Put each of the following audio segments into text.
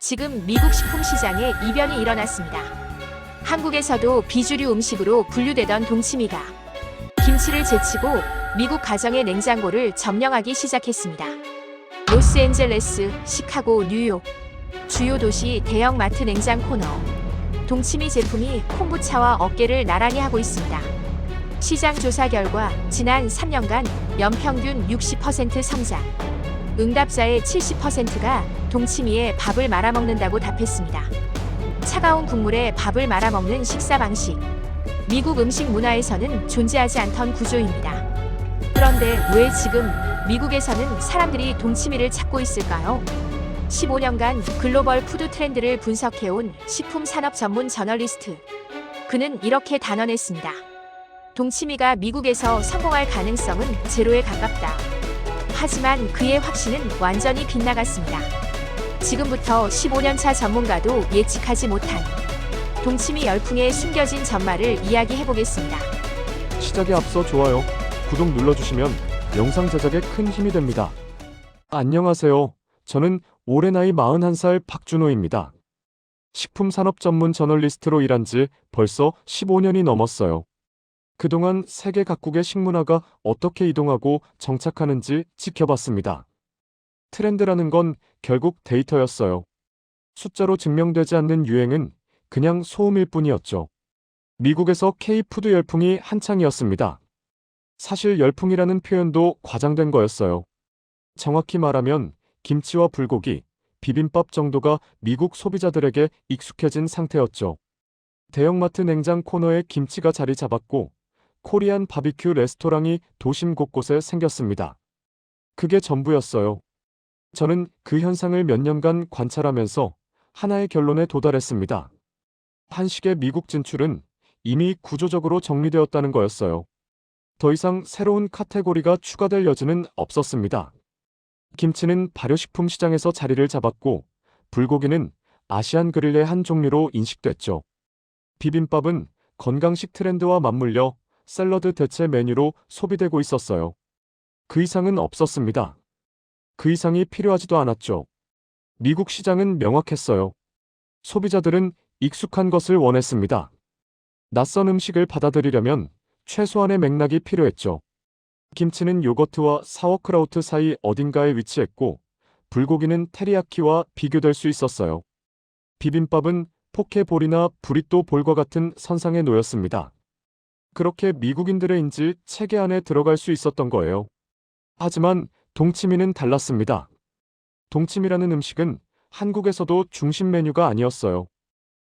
지금 미국 식품 시장에 이변이 일어났습니다. 한국에서도 비주류 음식으로 분류되던 동치미가 김치를 제치고 미국 가정의 냉장고를 점령하기 시작했습니다. 로스앤젤레스, 시카고, 뉴욕 주요 도시 대형 마트 냉장 코너. 동치미 제품이 콤부차와 어깨를 나란히 하고 있습니다. 시장 조사 결과 지난 3년간 연평균 60% 성장. 응답자의 70%가 동치미에 밥을 말아먹는다고 답했습니다. 차가운 국물에 밥을 말아먹는 식사 방식. 미국 음식 문화에서는 존재하지 않던 구조입니다. 그런데 왜 지금 미국에서는 사람들이 동치미를 찾고 있을까요? 15년간 글로벌 푸드 트렌드를 분석해온 식품 산업 전문 저널리스트. 그는 이렇게 단언했습니다. 동치미가 미국에서 성공할 가능성은 제로에 가깝다. 하지만 그의 확신은 완전히 빗나갔습니다. 지금부터 15년차 전문가도 예측하지 못한 동치미 열풍의 숨겨진 전말을 이야기해보겠습니다. 시작에 앞서 좋아요, 구독 눌러주시면 영상 제작에 큰 힘이 됩니다. 안녕하세요. 저는 올해 나이 41살 박준호입니다. 식품산업 전문 저널리스트로 일한 지 벌써 15년이 넘었어요. 그동안 세계 각국의 식문화가 어떻게 이동하고 정착하는지 지켜봤습니다. 트렌드라는 건 결국 데이터였어요. 숫자로 증명되지 않는 유행은 그냥 소음일 뿐이었죠. 미국에서 K-푸드 열풍이 한창이었습니다. 사실 열풍이라는 표현도 과장된 거였어요. 정확히 말하면 김치와 불고기, 비빔밥 정도가 미국 소비자들에게 익숙해진 상태였죠. 대형마트 냉장 코너에 김치가 자리 잡았고 코리안 바비큐 레스토랑이 도심 곳곳에 생겼습니다. 그게 전부였어요. 저는 그 현상을 몇 년간 관찰하면서 하나의 결론에 도달했습니다. 한식의 미국 진출은 이미 구조적으로 정리되었다는 거였어요. 더 이상 새로운 카테고리가 추가될 여지는 없었습니다. 김치는 발효식품 시장에서 자리를 잡았고 불고기는 아시안 그릴의 한 종류로 인식됐죠. 비빔밥은 건강식 트렌드와 맞물려 샐러드 대체 메뉴로 소비되고 있었어요. 그 이상은 없었습니다. 그 이상이 필요하지도 않았죠. 미국 시장은 명확했어요. 소비자들은 익숙한 것을 원했습니다. 낯선 음식을 받아들이려면 최소한의 맥락이 필요했죠. 김치는 요거트와 사워크라우트 사이 어딘가에 위치했고 불고기는 테리야키와 비교될 수 있었어요. 비빔밥은 포케볼이나 브리또 볼과 같은 선상에 놓였습니다. 그렇게 미국인들의 인지 체계 안에 들어갈 수 있었던 거예요. 하지만 동치미는 달랐습니다. 동치미라는 음식은 한국에서도 중심 메뉴가 아니었어요.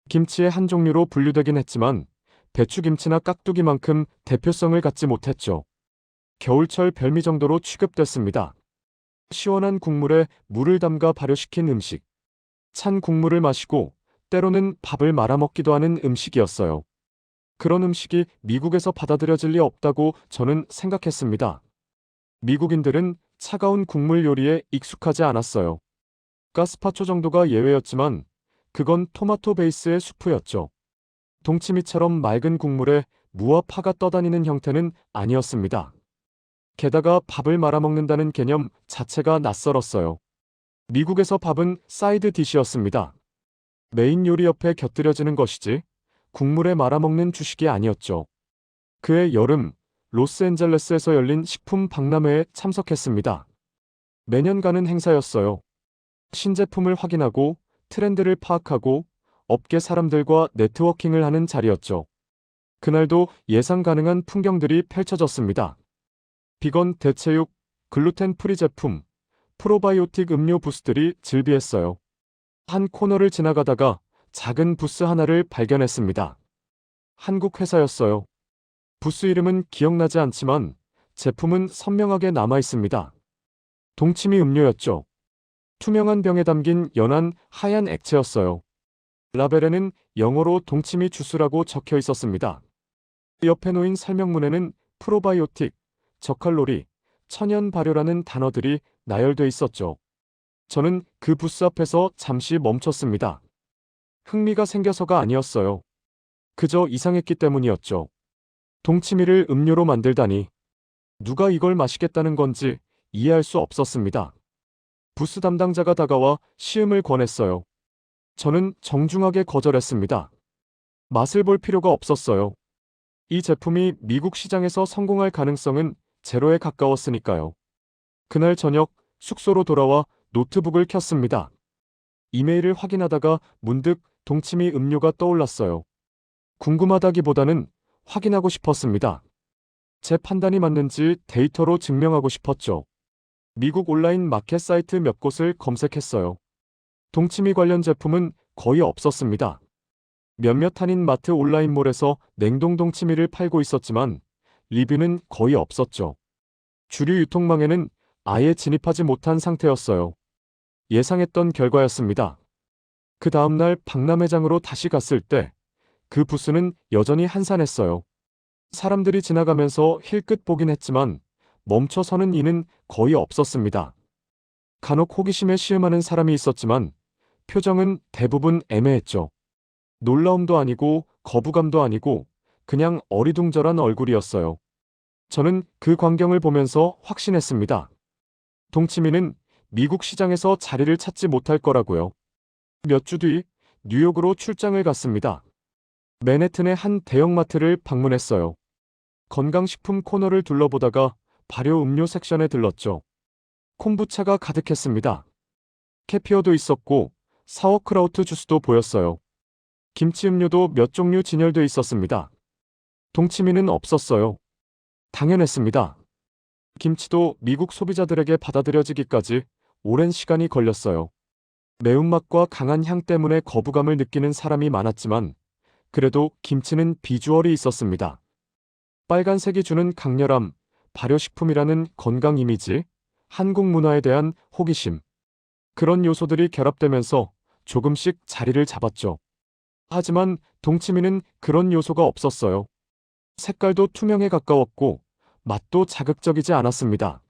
김치의 한 종류로 분류되긴 했지만 배추김치나 깍두기만큼 대표성을 갖지 못했죠. 겨울철 별미 정도로 취급됐습니다. 시원한 국물에 물을 담가 발효시킨 음식. 찬 국물을 마시고 때로는 밥을 말아먹기도 하는 음식이었어요. 그런 음식이 미국에서 받아들여질 리 없다고 저는 생각했습니다. 미국인들은 차가운 국물 요리에 익숙하지 않았어요. 가스파초 정도가 예외였지만 그건 토마토 베이스의 수프였죠. 동치미처럼 맑은 국물에 무와 파가 떠다니는 형태는 아니었습니다. 게다가 밥을 말아먹는다는 개념 자체가 낯설었어요. 미국에서 밥은 사이드 디시였습니다. 메인 요리 옆에 곁들여지는 것이지 국물에 말아먹는 주식이 아니었죠. 그해 여름 로스앤젤레스에서 열린 식품 박람회에 참석했습니다. 매년 가는 행사였어요. 신제품을 확인하고 트렌드를 파악하고 업계 사람들과 네트워킹을 하는 자리였죠. 그날도 예상 가능한 풍경들이 펼쳐졌습니다. 비건 대체육, 글루텐 프리 제품, 프로바이오틱 음료 부스들이 즐비했어요. 한 코너를 지나가다가 작은 부스 하나를 발견했습니다. 한국 회사였어요. 부스 이름은 기억나지 않지만 제품은 선명하게 남아 있습니다. 동치미 음료였죠. 투명한 병에 담긴 연한 하얀 액체였어요. 라벨에는 영어로 동치미 주스라고 적혀 있었습니다. 옆에 놓인 설명문에는 프로바이오틱, 저칼로리, 천연 발효라는 단어들이 나열돼 있었죠. 저는 그 부스 앞에서 잠시 멈췄습니다. 흥미가 생겨서가 아니었어요. 그저 이상했기 때문이었죠. 동치미를 음료로 만들다니. 누가 이걸 마시겠다는 건지 이해할 수 없었습니다. 부스 담당자가 다가와 시음을 권했어요. 저는 정중하게 거절했습니다. 맛을 볼 필요가 없었어요. 이 제품이 미국 시장에서 성공할 가능성은 제로에 가까웠으니까요. 그날 저녁 숙소로 돌아와 노트북을 켰습니다. 이메일을 확인하다가 문득 동치미 음료가 떠올랐어요. 궁금하다기보다는 확인하고 싶었습니다. 제 판단이 맞는지 데이터로 증명하고 싶었죠. 미국 온라인 마켓 사이트 몇 곳을 검색했어요. 동치미 관련 제품은 거의 없었습니다. 몇몇 한인 마트 온라인몰에서 냉동 동치미를 팔고 있었지만 리뷰는 거의 없었죠. 주류 유통망에는 아예 진입하지 못한 상태였어요. 예상했던 결과였습니다. 그 다음날 박람회장으로 다시 갔을 때 그 부스는 여전히 한산했어요. 사람들이 지나가면서 힐끗 보긴 했지만 멈춰서는 이는 거의 없었습니다. 간혹 호기심에 시음하는 사람이 있었지만 표정은 대부분 애매했죠. 놀라움도 아니고 거부감도 아니고 그냥 어리둥절한 얼굴이었어요. 저는 그 광경을 보면서 확신했습니다. 동치미는 미국 시장에서 자리를 찾지 못할 거라고요. 몇 주 뒤 뉴욕으로 출장을 갔습니다. 맨해튼의 한 대형마트를 방문했어요. 건강식품 코너를 둘러보다가 발효 음료 섹션에 들렀죠. 콤부차가 가득했습니다. 캐피어도 있었고 사워크라우트 주스도 보였어요. 김치 음료도 몇 종류 진열돼 있었습니다. 동치미는 없었어요. 당연했습니다. 김치도 미국 소비자들에게 받아들여지기까지 오랜 시간이 걸렸어요. 매운맛과 강한 향 때문에 거부감을 느끼는 사람이 많았지만 그래도 김치는 비주얼이 있었습니다. 빨간색이 주는 강렬함, 발효식품이라는 건강 이미지, 한국 문화에 대한 호기심. 그런 요소들이 결합되면서 조금씩 자리를 잡았죠. 하지만 동치미는 그런 요소가 없었어요. 색깔도 투명에 가까웠고 맛도 자극적이지 않았습니다.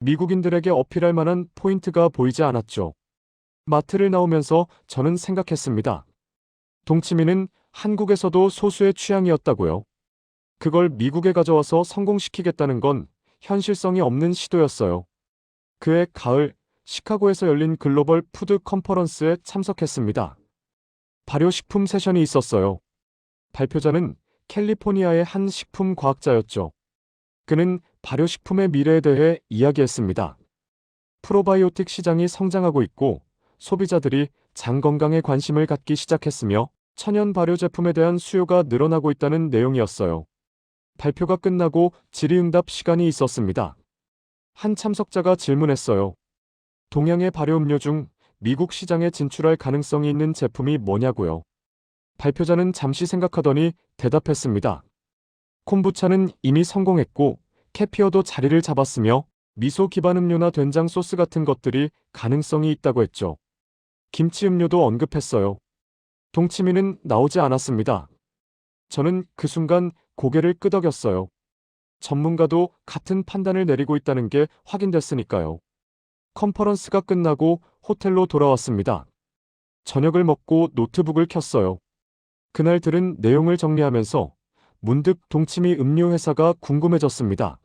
미국인들에게 어필할 만한 포인트가 보이지 않았죠. 마트를 나오면서 저는 생각했습니다. 동치미는 한국에서도 소수의 취향이었다고요. 그걸 미국에 가져와서 성공시키겠다는 건 현실성이 없는 시도였어요. 그해 가을 시카고에서 열린 글로벌 푸드 컨퍼런스에 참석했습니다. 발효식품 세션이 있었어요. 발표자는 캘리포니아의 한 식품 과학자였죠. 그는 발효식품의 미래에 대해 이야기했습니다. 프로바이오틱 시장이 성장하고 있고 소비자들이 장 건강에 관심을 갖기 시작했으며 천연 발효 제품에 대한 수요가 늘어나고 있다는 내용이었어요. 발표가 끝나고 질의응답 시간이 있었습니다. 한 참석자가 질문했어요. 동양의 발효 음료 중 미국 시장에 진출할 가능성이 있는 제품이 뭐냐고요. 발표자는 잠시 생각하더니 대답했습니다. 콤부차는 이미 성공했고 캐피어도 자리를 잡았으며 미소 기반 음료나 된장 소스 같은 것들이 가능성이 있다고 했죠. 김치 음료도 언급했어요. 동치미는 나오지 않았습니다. 저는 그 순간 고개를 끄덕였어요. 전문가도 같은 판단을 내리고 있다는 게 확인됐으니까요. 컨퍼런스가 끝나고 호텔로 돌아왔습니다. 저녁을 먹고 노트북을 켰어요. 그날 들은 내용을 정리하면서 문득 동치미 음료 회사가 궁금해졌습니다.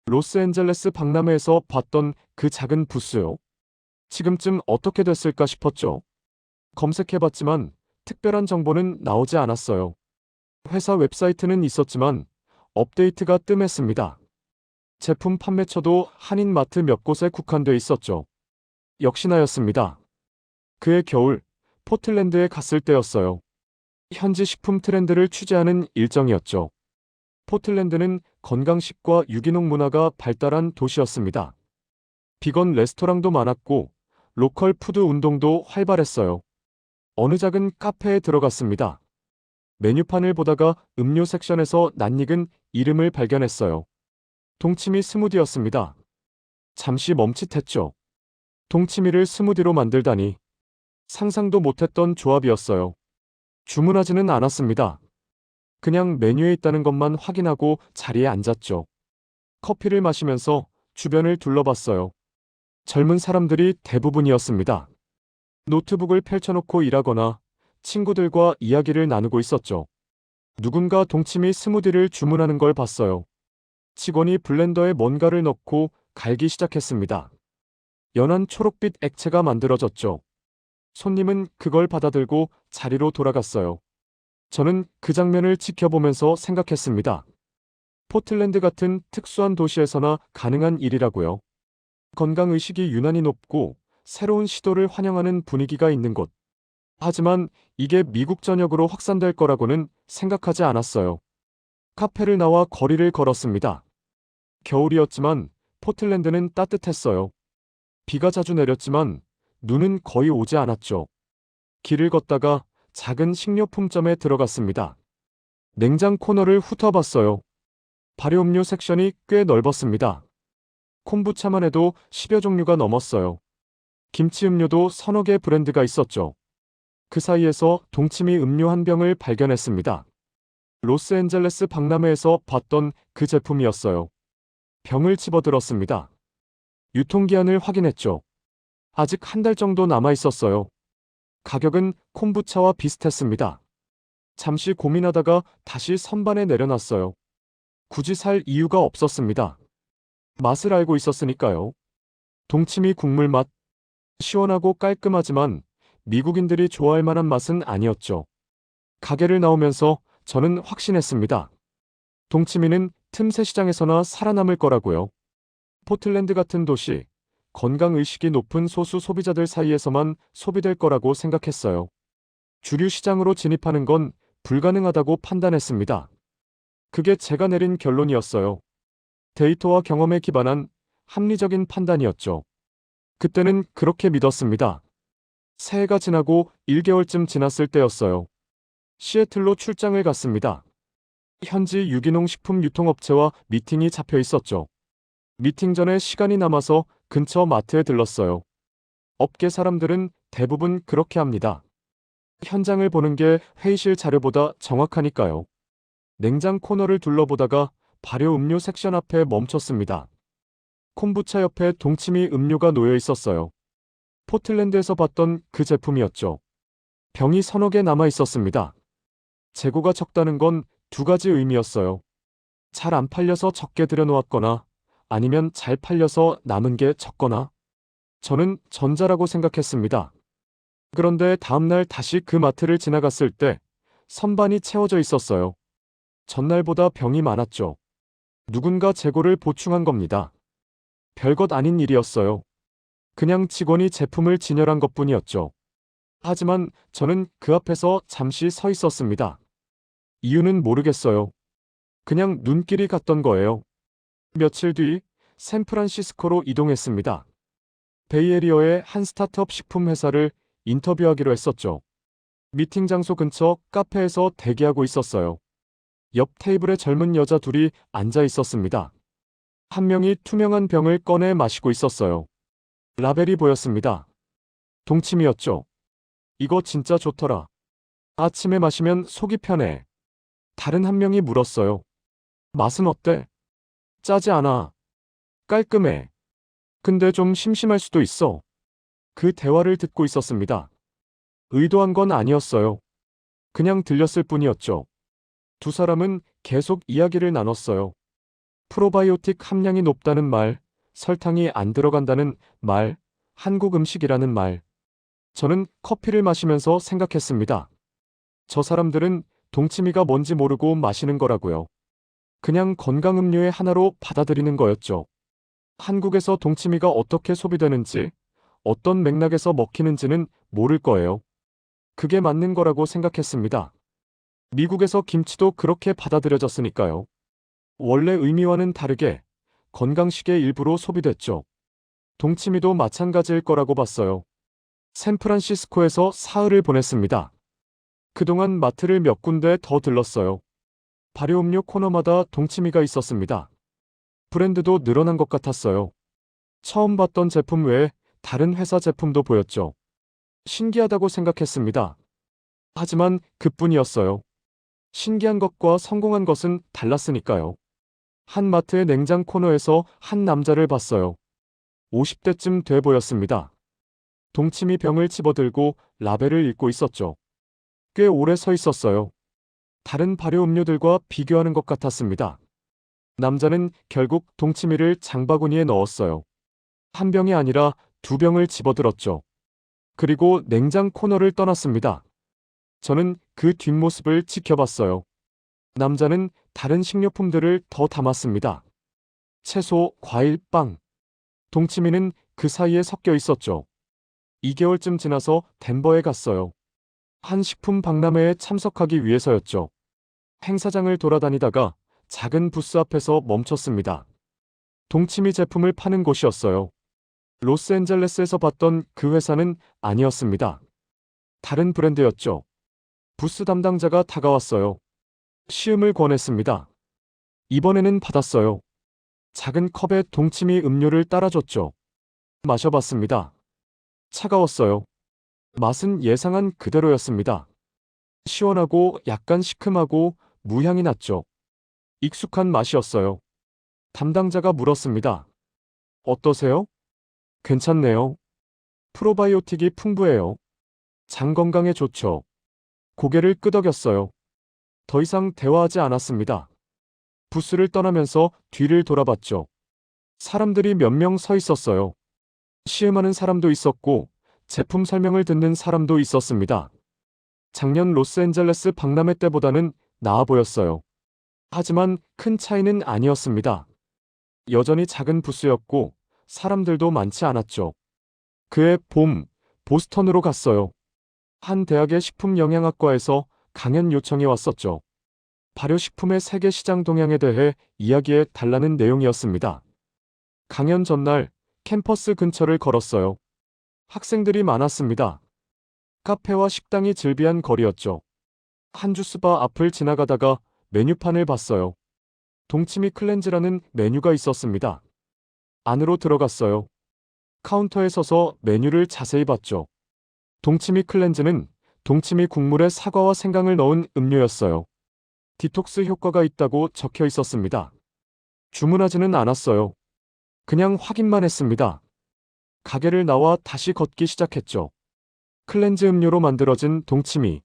로스앤젤레스 박람회에서 봤던 그 작은 부스요. 지금쯤 어떻게 됐을까 싶었죠. 검색해봤지만 특별한 정보는 나오지 않았어요. 회사 웹사이트는 있었지만 업데이트가 뜸했습니다. 제품 판매처도 한인마트 몇 곳에 국한돼 있었죠. 역시나였습니다. 그해 겨울 포틀랜드에 갔을 때였어요. 현지 식품 트렌드를 취재하는 일정이었죠. 포틀랜드는 건강식과 유기농 문화가 발달한 도시였습니다. 비건 레스토랑도 많았고 로컬 푸드 운동도 활발했어요. 어느 작은 카페에 들어갔습니다. 메뉴판을 보다가 음료 섹션에서 낯익은 이름을 발견했어요. 동치미 스무디였습니다. 잠시 멈칫했죠. 동치미를 스무디로 만들다니. 상상도 못했던 조합이었어요. 주문하지는 않았습니다. 그냥 메뉴에 있다는 것만 확인하고 자리에 앉았죠. 커피를 마시면서 주변을 둘러봤어요. 젊은 사람들이 대부분이었습니다. 노트북을 펼쳐놓고 일하거나 친구들과 이야기를 나누고 있었죠. 누군가 동치미 스무디를 주문하는 걸 봤어요. 직원이 블렌더에 뭔가를 넣고 갈기 시작했습니다. 연한 초록빛 액체가 만들어졌죠. 손님은 그걸 받아들고 자리로 돌아갔어요. 저는 그 장면을 지켜보면서 생각했습니다. 포틀랜드 같은 특수한 도시에서나 가능한 일이라고요. 건강의식이 유난히 높고 새로운 시도를 환영하는 분위기가 있는 곳. 하지만 이게 미국 전역으로 확산될 거라고는 생각하지 않았어요. 카페를 나와 거리를 걸었습니다. 겨울이었지만 포틀랜드는 따뜻했어요. 비가 자주 내렸지만 눈은 거의 오지 않았죠. 길을 걷다가 작은 식료품점에 들어갔습니다. 냉장 코너를 훑어봤어요. 발효음료 섹션이 꽤 넓었습니다. 콤부차만 해도 10여 종류가 넘었어요. 김치 음료도 서너 개 브랜드가 있었죠. 그 사이에서 동치미 음료 한 병을 발견했습니다. 로스앤젤레스 박람회에서 봤던 그 제품이었어요. 병을 집어들었습니다. 유통기한을 확인했죠. 아직 한 달 정도 남아 있었어요. 가격은 콤부차와 비슷했습니다. 잠시 고민하다가 다시 선반에 내려놨어요. 굳이 살 이유가 없었습니다. 맛을 알고 있었으니까요. 동치미 국물 맛. 시원하고 깔끔하지만 미국인들이 좋아할 만한 맛은 아니었죠. 가게를 나오면서 저는 확신했습니다. 동치미는 틈새 시장에서나 살아남을 거라고요. 포틀랜드 같은 도시, 건강의식이 높은 소수 소비자들 사이에서만 소비될 거라고 생각했어요. 주류 시장으로 진입하는 건 불가능하다고 판단했습니다. 그게 제가 내린 결론이었어요. 데이터와 경험에 기반한 합리적인 판단이었죠. 그때는 그렇게 믿었습니다. 새해가 지나고 1개월쯤 지났을 때였어요. 시애틀로 출장을 갔습니다. 현지 유기농 식품 유통업체와 미팅이 잡혀 있었죠. 미팅 전에 시간이 남아서 근처 마트에 들렀어요. 업계 사람들은 대부분 그렇게 합니다. 현장을 보는 게 회의실 자료보다 정확하니까요. 냉장 코너를 둘러보다가 발효 음료 섹션 앞에 멈췄습니다. 콤부차 옆에 동치미 음료가 놓여 있었어요. 포틀랜드에서 봤던 그 제품이었죠. 병이 서너 개 남아 있었습니다. 재고가 적다는 건 두 가지 의미였어요. 잘 안 팔려서 적게 들여놓았거나 아니면 잘 팔려서 남은 게 적거나. 저는 전자라고 생각했습니다. 그런데 다음날 다시 그 마트를 지나갔을 때 선반이 채워져 있었어요. 전날보다 병이 많았죠. 누군가 재고를 보충한 겁니다. 별것 아닌 일이었어요. 그냥 직원이 제품을 진열한 것뿐이었죠. 하지만 저는 그 앞에서 잠시 서 있었습니다. 이유는 모르겠어요. 그냥 눈길이 갔던 거예요. 며칠 뒤 샌프란시스코로 이동했습니다. 베이에리어의 한 스타트업 식품 회사를 인터뷰하기로 했었죠. 미팅 장소 근처 카페에서 대기하고 있었어요. 옆 테이블에 젊은 여자 둘이 앉아 있었습니다. 한 명이 투명한 병을 꺼내 마시고 있었어요. 라벨이 보였습니다. 동치미였죠. 이거 진짜 좋더라. 아침에 마시면 속이 편해. 다른 한 명이 물었어요. 맛은 어때? 짜지 않아. 깔끔해. 근데 좀 심심할 수도 있어. 그 대화를 듣고 있었습니다. 의도한 건 아니었어요. 그냥 들렸을 뿐이었죠. 두 사람은 계속 이야기를 나눴어요. 프로바이오틱 함량이 높다는 말, 설탕이 안 들어간다는 말, 한국 음식이라는 말. 저는 커피를 마시면서 생각했습니다. 저 사람들은 동치미가 뭔지 모르고 마시는 거라고요. 그냥 건강음료의 하나로 받아들이는 거였죠. 한국에서 동치미가 어떻게 소비되는지, 어떤 맥락에서 먹히는지는 모를 거예요. 그게 맞는 거라고 생각했습니다. 미국에서 김치도 그렇게 받아들여졌으니까요. 원래 의미와는 다르게 건강식의 일부로 소비됐죠. 동치미도 마찬가지일 거라고 봤어요. 샌프란시스코에서 사흘을 보냈습니다. 그동안 마트를 몇 군데 더 들렀어요. 발효음료 코너마다 동치미가 있었습니다. 브랜드도 늘어난 것 같았어요. 처음 봤던 제품 외에 다른 회사 제품도 보였죠. 신기하다고 생각했습니다. 하지만 그뿐이었어요. 신기한 것과 성공한 것은 달랐으니까요. 한 마트의 냉장 코너에서 한 남자를 봤어요. 50대쯤 돼 보였습니다. 동치미 병을 집어들고 라벨을 읽고 있었죠. 꽤 오래 서 있었어요. 다른 발효 음료들과 비교하는 것 같았습니다. 남자는 결국 동치미를 장바구니에 넣었어요. 한 병이 아니라 두 병을 집어들었죠. 그리고 냉장 코너를 떠났습니다. 저는 그 뒷모습을 지켜봤어요. 남자는 다른 식료품들을 더 담았습니다. 채소, 과일, 빵. 동치미는 그 사이에 섞여 있었죠. 2개월쯤 지나서 덴버에 갔어요. 한 식품 박람회에 참석하기 위해서였죠. 행사장을 돌아다니다가 작은 부스 앞에서 멈췄습니다. 동치미 제품을 파는 곳이었어요. 로스앤젤레스에서 봤던 그 회사는 아니었습니다. 다른 브랜드였죠. 부스 담당자가 다가왔어요. 시음을 권했습니다. 이번에는 받았어요. 작은 컵에 동치미 음료를 따라줬죠. 마셔봤습니다. 차가웠어요. 맛은 예상한 그대로였습니다. 시원하고 약간 시큼하고 무향이 났죠. 익숙한 맛이었어요. 담당자가 물었습니다. 어떠세요? 괜찮네요. 프로바이오틱이 풍부해요. 장 건강에 좋죠. 고개를 끄덕였어요. 더 이상 대화하지 않았습니다. 부스를 떠나면서 뒤를 돌아봤죠. 사람들이 몇 명 서 있었어요. 시음하는 사람도 있었고 제품 설명을 듣는 사람도 있었습니다. 작년 로스앤젤레스 박람회 때보다는 나아 보였어요. 하지만 큰 차이는 아니었습니다. 여전히 작은 부스였고 사람들도 많지 않았죠. 그해 봄, 보스턴으로 갔어요. 한 대학의 식품영양학과에서 강연 요청이 왔었죠. 발효식품의 세계 시장 동향에 대해 이야기해 달라는 내용이었습니다. 강연 전날 캠퍼스 근처를 걸었어요. 학생들이 많았습니다. 카페와 식당이 즐비한 거리였죠. 한 주스바 앞을 지나가다가 메뉴판을 봤어요. 동치미 클렌즈라는 메뉴가 있었습니다. 안으로 들어갔어요. 카운터에 서서 메뉴를 자세히 봤죠. 동치미 클렌즈는 동치미 국물에 사과와 생강을 넣은 음료였어요. 디톡스 효과가 있다고 적혀 있었습니다. 주문하지는 않았어요. 그냥 확인만 했습니다. 가게를 나와 다시 걷기 시작했죠. 클렌즈 음료로 만들어진 동치미.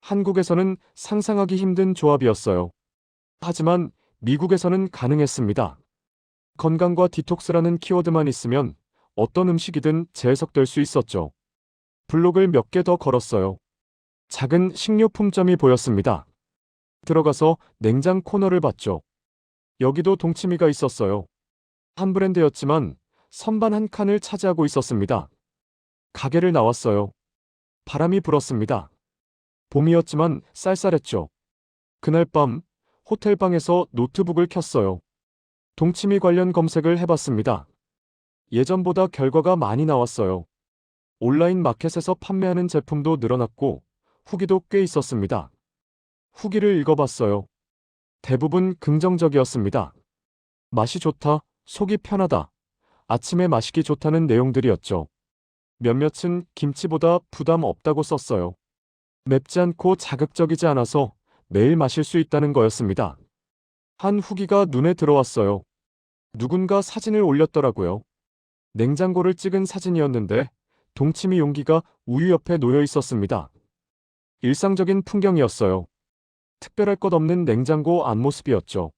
한국에서는 상상하기 힘든 조합이었어요. 하지만 미국에서는 가능했습니다. 건강과 디톡스라는 키워드만 있으면 어떤 음식이든 재해석될 수 있었죠. 블록을 몇 개 더 걸었어요. 작은 식료품점이 보였습니다. 들어가서 냉장 코너를 봤죠. 여기도 동치미가 있었어요. 한 브랜드였지만 선반 한 칸을 차지하고 있었습니다. 가게를 나왔어요. 바람이 불었습니다. 봄이었지만 쌀쌀했죠. 그날 밤 호텔방에서 노트북을 켰어요. 동치미 관련 검색을 해봤습니다. 예전보다 결과가 많이 나왔어요. 온라인 마켓에서 판매하는 제품도 늘어났고 후기도 꽤 있었습니다. 후기를 읽어봤어요. 대부분 긍정적이었습니다. 맛이 좋다, 속이 편하다, 아침에 마시기 좋다는 내용들이었죠. 몇몇은 김치보다 부담 없다고 썼어요. 맵지 않고 자극적이지 않아서 매일 마실 수 있다는 거였습니다. 한 후기가 눈에 들어왔어요. 누군가 사진을 올렸더라고요. 냉장고를 찍은 사진이었는데 동치미 용기가 우유 옆에 놓여 있었습니다. 일상적인 풍경이었어요. 특별할 것 없는 냉장고 앞모습이었죠.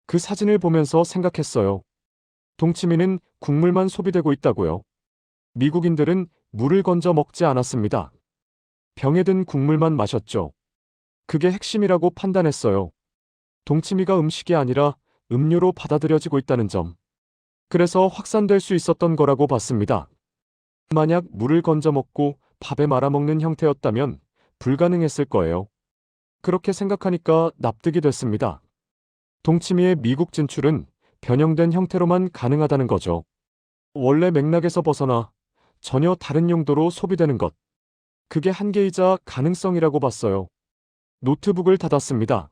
그 사진을 보면서 생각했어요. 동치미는 국물만 소비되고 있다고요. 미국인들은 물을 건져 먹지 않았습니다. 병에 든 국물만 마셨죠. 그게 핵심이라고 판단했어요. 동치미가 음식이 아니라 음료로 받아들여지고 있다는 점. 그래서 확산될 수 있었던 거라고 봤습니다. 만약 물을 건져 먹고 밥에 말아 먹는 형태였다면 불가능했을 거예요. 그렇게 생각하니까 납득이 됐습니다. 동치미의 미국 진출은 변형된 형태로만 가능하다는 거죠. 원래 맥락에서 벗어나 전혀 다른 용도로 소비되는 것. 그게 한계이자 가능성이라고 봤어요. 노트북을 닫았습니다.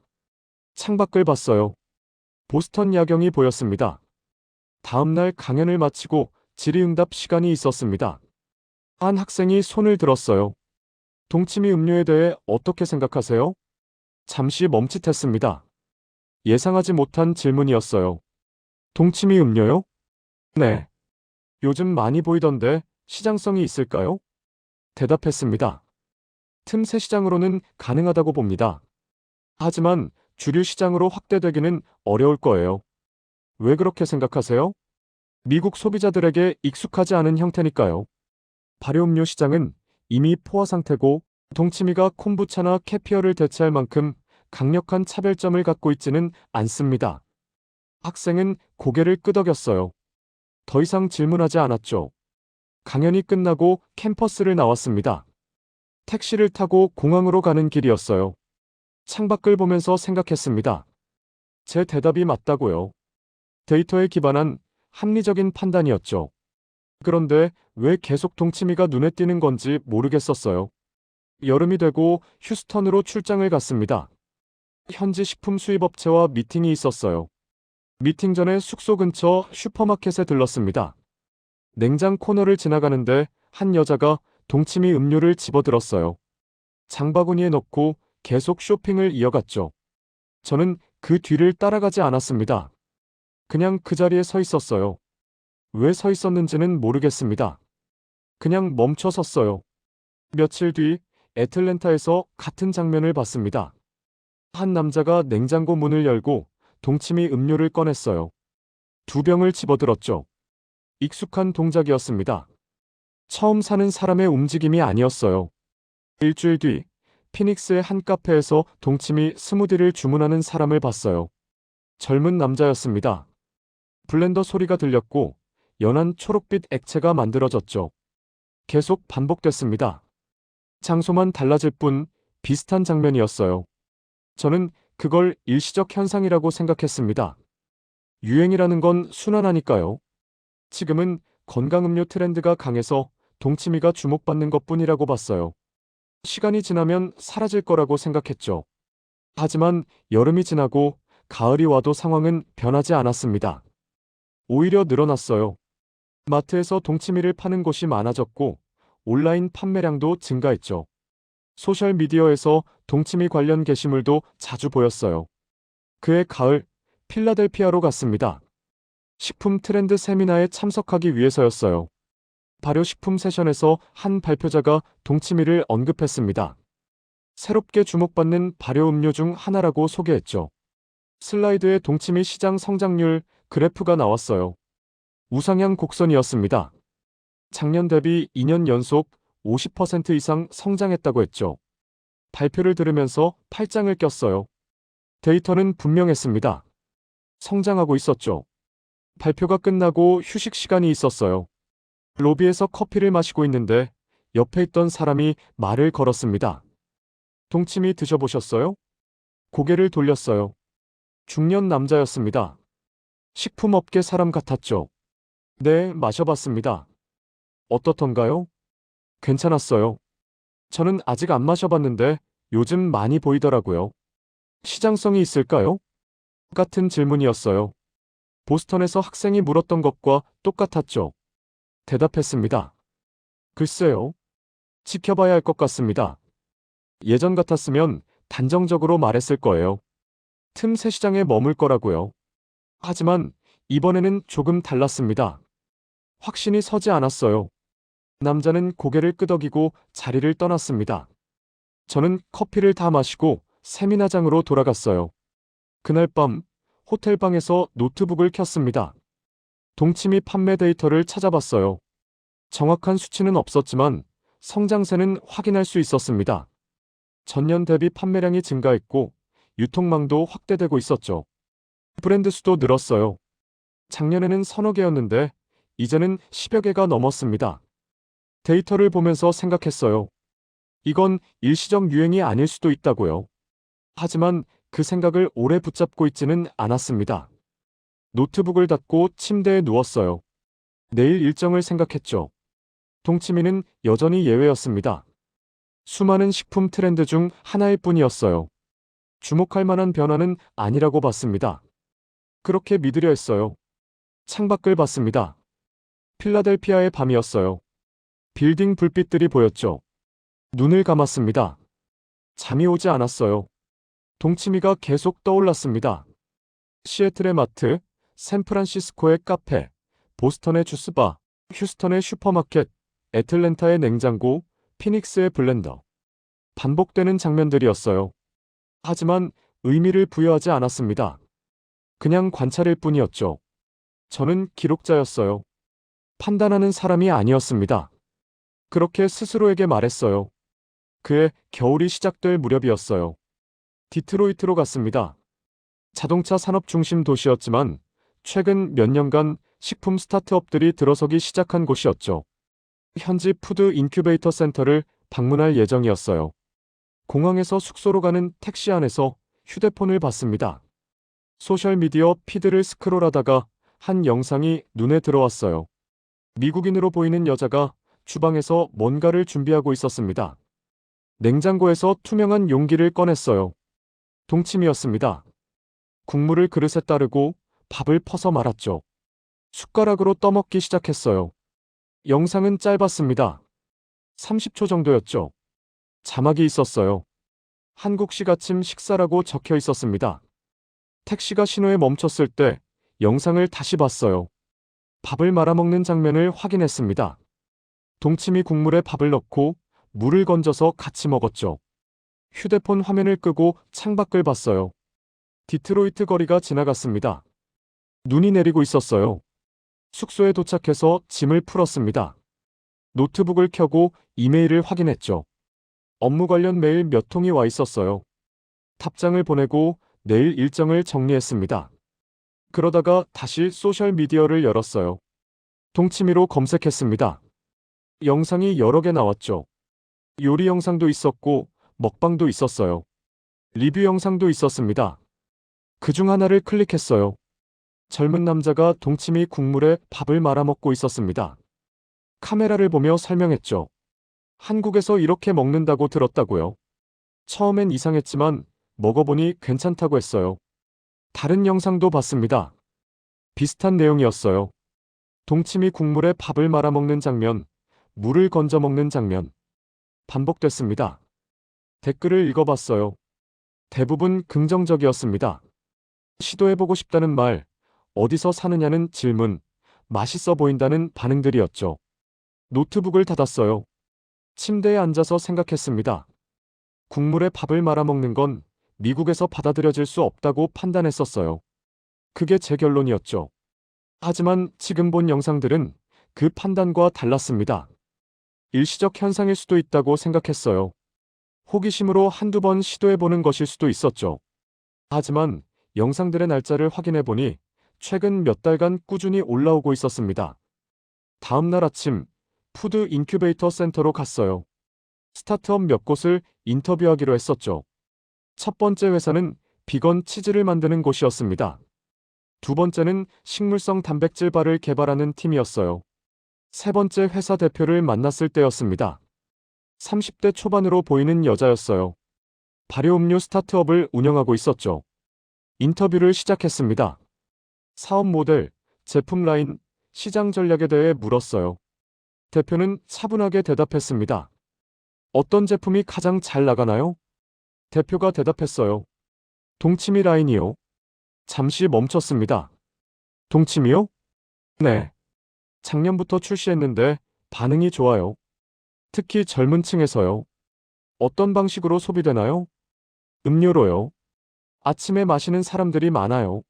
창밖을 봤어요. 보스턴 야경이 보였습니다. 다음날 강연을 마치고 질의응답 시간이 있었습니다. 한 학생이 손을 들었어요. 동치미 음료에 대해 어떻게 생각하세요? 잠시 멈칫했습니다. 예상하지 못한 질문이었어요. 동치미 음료요? 네. 요즘 많이 보이던데 시장성이 있을까요? 대답했습니다. 틈새 시장으로는 가능하다고 봅니다. 하지만 주류 시장으로 확대되기는 어려울 거예요. 왜 그렇게 생각하세요? 미국 소비자들에게 익숙하지 않은 형태니까요. 발효음료 시장은 이미 포화 상태고 동치미가 콤부차나 캐피어를 대체할 만큼 강력한 차별점을 갖고 있지는 않습니다. 학생은 고개를 끄덕였어요. 더 이상 질문하지 않았죠. 강연이 끝나고 캠퍼스를 나왔습니다. 택시를 타고 공항으로 가는 길이었어요. 창밖을 보면서 생각했습니다. 제 대답이 맞다고요. 데이터에 기반한 합리적인 판단이었죠. 그런데 왜 계속 동치미가 눈에 띄는 건지 모르겠었어요. 여름이 되고 휴스턴으로 출장을 갔습니다. 현지 식품 수입업체와 미팅이 있었어요. 미팅 전에 숙소 근처 슈퍼마켓에 들렀습니다. 냉장 코너를 지나가는데 한 여자가 동치미 음료를 집어들었어요. 장바구니에 넣고 계속 쇼핑을 이어갔죠. 저는 그 뒤를 따라가지 않았습니다. 그냥 그 자리에 서 있었어요. 왜 서 있었는지는 모르겠습니다. 그냥 멈춰 섰어요. 며칠 뒤 애틀랜타에서 같은 장면을 봤습니다. 한 남자가 냉장고 문을 열고 동치미 음료를 꺼냈어요. 2병을 집어들었죠. 익숙한 동작이었습니다. 처음 사는 사람의 움직임이 아니었어요. 일주일 뒤 피닉스의 한 카페에서 동치미 스무디를 주문하는 사람을 봤어요. 젊은 남자였습니다. 블렌더 소리가 들렸고 연한 초록빛 액체가 만들어졌죠. 계속 반복됐습니다. 장소만 달라질 뿐 비슷한 장면이었어요. 저는 그걸 일시적 현상이라고 생각했습니다. 유행이라는 건 순환하니까요. 지금은 건강음료 트렌드가 강해서 동치미가 주목받는 것뿐이라고 봤어요. 시간이 지나면 사라질 거라고 생각했죠. 하지만 여름이 지나고 가을이 와도 상황은 변하지 않았습니다. 오히려 늘어났어요. 마트에서 동치미를 파는 곳이 많아졌고 온라인 판매량도 증가했죠. 소셜미디어에서 동치미 관련 게시물도 자주 보였어요. 그해 가을, 필라델피아로 갔습니다. 식품 트렌드 세미나에 참석하기 위해서였어요. 발효식품 세션에서 한 발표자가 동치미를 언급했습니다. 새롭게 주목받는 발효음료 중 하나라고 소개했죠. 슬라이드에 동치미 시장 성장률 그래프가 나왔어요. 우상향 곡선이었습니다. 작년 대비 2년 연속 50% 이상 성장했다고 했죠. 발표를 들으면서 팔짱을 꼈어요. 데이터는 분명했습니다. 성장하고 있었죠. 발표가 끝나고 휴식 시간이 있었어요. 로비에서 커피를 마시고 있는데 옆에 있던 사람이 말을 걸었습니다. 동치미 드셔보셨어요? 고개를 돌렸어요. 중년 남자였습니다. 식품업계 사람 같았죠. 네, 마셔봤습니다. 어떻던가요? 괜찮았어요. 저는 아직 안 마셔봤는데 요즘 많이 보이더라고요. 시장성이 있을까요? 같은 질문이었어요. 보스턴에서 학생이 물었던 것과 똑같았죠. 대답했습니다. 글쎄요. 지켜봐야 할 것 같습니다. 예전 같았으면 단정적으로 말했을 거예요. 틈새 시장에 머물 거라고요. 하지만 이번에는 조금 달랐습니다. 확신이 서지 않았어요. 남자는 고개를 끄덕이고 자리를 떠났습니다. 저는 커피를 다 마시고 세미나장으로 돌아갔어요. 그날 밤 호텔방에서 노트북을 켰습니다. 동치미 판매 데이터를 찾아봤어요. 정확한 수치는 없었지만 성장세는 확인할 수 있었습니다. 전년 대비 판매량이 증가했고 유통망도 확대되고 있었죠. 브랜드 수도 늘었어요. 작년에는 서너 개였는데 이제는 10여 개가 넘었습니다. 데이터를 보면서 생각했어요. 이건 일시적 유행이 아닐 수도 있다고요. 하지만 그 생각을 오래 붙잡고 있지는 않았습니다. 노트북을 닫고 침대에 누웠어요. 내일 일정을 생각했죠. 동치미는 여전히 예외였습니다. 수많은 식품 트렌드 중 하나일 뿐이었어요. 주목할 만한 변화는 아니라고 봤습니다. 그렇게 믿으려 했어요. 창밖을 봤습니다. 필라델피아의 밤이었어요. 빌딩 불빛들이 보였죠. 눈을 감았습니다. 잠이 오지 않았어요. 동치미가 계속 떠올랐습니다. 시애틀의 마트, 샌프란시스코의 카페, 보스턴의 주스바, 휴스턴의 슈퍼마켓, 애틀랜타의 냉장고, 피닉스의 블렌더. 반복되는 장면들이었어요. 하지만 의미를 부여하지 않았습니다. 그냥 관찰일 뿐이었죠. 저는 기록자였어요. 판단하는 사람이 아니었습니다. 그렇게 스스로에게 말했어요. 그해 겨울이 시작될 무렵이었어요. 디트로이트로 갔습니다. 자동차 산업 중심 도시였지만 최근 몇 년간 식품 스타트업들이 들어서기 시작한 곳이었죠. 현지 푸드 인큐베이터 센터를 방문할 예정이었어요. 공항에서 숙소로 가는 택시 안에서 휴대폰을 봤습니다. 소셜미디어 피드를 스크롤하다가 한 영상이 눈에 들어왔어요. 미국인으로 보이는 여자가 주방에서 뭔가를 준비하고 있었습니다. 냉장고에서 투명한 용기를 꺼냈어요. 동치미였습니다. 국물을 그릇에 따르고 밥을 퍼서 말았죠. 숟가락으로 떠먹기 시작했어요. 영상은 짧았습니다. 30초 정도였죠. 자막이 있었어요. 한국식 아침 식사라고 적혀 있었습니다. 택시가 신호에 멈췄을 때 영상을 다시 봤어요. 밥을 말아먹는 장면을 확인했습니다. 동치미 국물에 밥을 넣고 물을 건져서 같이 먹었죠. 휴대폰 화면을 끄고 창밖을 봤어요. 디트로이트 거리가 지나갔습니다. 눈이 내리고 있었어요. 숙소에 도착해서 짐을 풀었습니다. 노트북을 켜고 이메일을 확인했죠. 업무 관련 메일 몇 통이 와 있었어요. 답장을 보내고 내일 일정을 정리했습니다. 그러다가 다시 소셜미디어를 열었어요. 동치미로 검색했습니다. 영상이 여러 개 나왔죠. 요리 영상도 있었고 먹방도 있었어요. 리뷰 영상도 있었습니다. 그중 하나를 클릭했어요. 젊은 남자가 동치미 국물에 밥을 말아먹고 있었습니다. 카메라를 보며 설명했죠. 한국에서 이렇게 먹는다고 들었다고요. 처음엔 이상했지만 먹어보니 괜찮다고 했어요. 다른 영상도 봤습니다. 비슷한 내용이었어요. 동치미 국물에 밥을 말아먹는 장면, 물을 건져 먹는 장면. 반복됐습니다. 댓글을 읽어봤어요. 대부분 긍정적이었습니다. 시도해보고 싶다는 말, 어디서 사느냐는 질문, 맛있어 보인다는 반응들이었죠. 노트북을 닫았어요. 침대에 앉아서 생각했습니다. 국물에 밥을 말아먹는 건 미국에서 받아들여질 수 없다고 판단했었어요. 그게 제 결론이었죠. 하지만 지금 본 영상들은 그 판단과 달랐습니다. 일시적 현상일 수도 있다고 생각했어요. 호기심으로 한두 번 시도해보는 것일 수도 있었죠. 하지만 영상들의 날짜를 확인해보니 최근 몇 달간 꾸준히 올라오고 있었습니다. 다음 날 아침, 푸드 인큐베이터 센터로 갔어요. 스타트업 몇 곳을 인터뷰하기로 했었죠. 첫 번째 회사는 비건 치즈를 만드는 곳이었습니다. 두 번째는 식물성 단백질 바를 개발하는 팀이었어요. 세 번째 회사 대표를 만났을 때였습니다. 30대 초반으로 보이는 여자였어요. 발효음료 스타트업을 운영하고 있었죠. 인터뷰를 시작했습니다. 사업 모델, 제품 라인, 시장 전략에 대해 물었어요. 대표는 차분하게 대답했습니다. 어떤 제품이 가장 잘 나가나요? 대표가 대답했어요. 동치미 라인이요. 잠시 멈췄습니다. 동치미요? 네. 작년부터 출시했는데 반응이 좋아요. 특히 젊은 층에서요. 어떤 방식으로 소비되나요? 음료로요. 아침에 마시는 사람들이 많아요.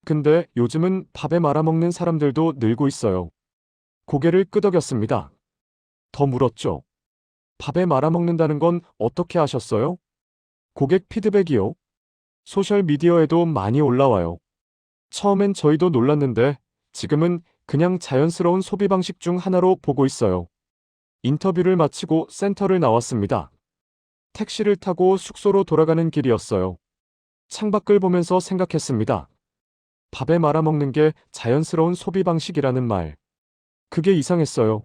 근데 요즘은 밥에 말아먹는 사람들도 늘고 있어요. 고개를 끄덕였습니다. 더 물었죠. 밥에 말아먹는다는 건 어떻게 아셨어요? 고객 피드백이요. 소셜미디어에도 많이 올라와요. 처음엔 저희도 놀랐는데 지금은 그냥 자연스러운 소비 방식 중 하나로 보고 있어요. 인터뷰를 마치고 센터를 나왔습니다. 택시를 타고 숙소로 돌아가는 길이었어요. 창밖을 보면서 생각했습니다. 밥에 말아먹는 게 자연스러운 소비 방식이라는 말. 그게 이상했어요.